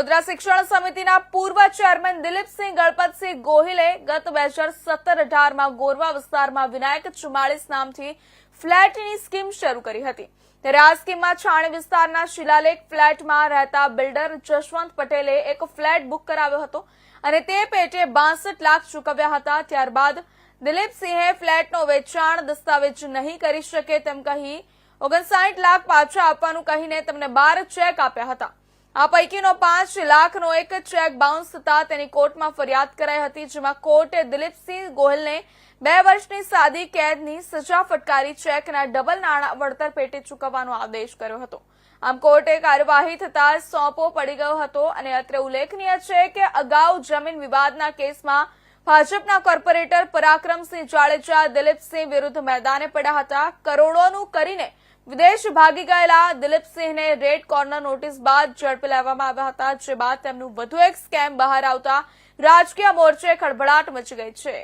વડોદરા શિક્ષણ સમિતિના પૂર્વ ચેરમેન દિલીપસિંહ ગણપતસિંહ ગોહિલે ગત 2017-18માં ગોરવા વિસ્તારમાં વિનાયક 44 નામથી ફ્લેટની સ્કીમ શરૂ કરી હતી। ત્યારે આ સ્કીમમાં છાણી વિસ્તારના શિલાલેખ ફ્લેટમાં રહેતા બિલ્ડર જશવંત પટેલે એક ફ્લેટ બુક કરાવ્યો હતો અને તે પેટે 62 લાખ ચૂકવ્યા હતા। ત્યારબાદ દિલીપસિંહે ફ્લેટનો વેચાણ દસ્તાવેજ નહીં કરી શકે તેમ કહી 59 લાખ પાછા આપવાનું કહીને તેમને 12 ચેક આપ્યા હતા। આ પૈકીનો 5 લાખનો એક ચેક બાઉન્સ થતા તેની કોર્ટમાં ફરિયાદ કરાઈ હતી, જેમાં કોર્ટે દિલીપસિંહ ગોહિલને 2 વર્ષની સાદી કેદની સજા ફટકારી ચેકના ડબલ નાણાં વળતર પેટે ચૂકવવાનો આદેશ કર્યો હતો। આમ કોર્ટે કાર્યવાહી થતા સોંપો પડી ગયો હતો અને અત્રે ઉલ્લેખનીય છે કે અગાઉ જમીન વિવાદના કેસમાં ભાજપના કોર્પોરેટર પરાક્રમસિંહ જાડેજા દિલીપસિંહ વિરુદ્ધ મેદાને પડ્યા હતા। કરોડોનું કરીને વિદેશ ભાગી ગયેલા દિલીપસિંહને રેડ કોર્નર નોટિસ બાદ ઝડપી લેવામાં આવ્યા હતા, જે બાદ તેમનું વધુ એક સ્કેમ બહાર આવતા રાજકીય મોરચે ખળભળાટ મચી ગઈ છે।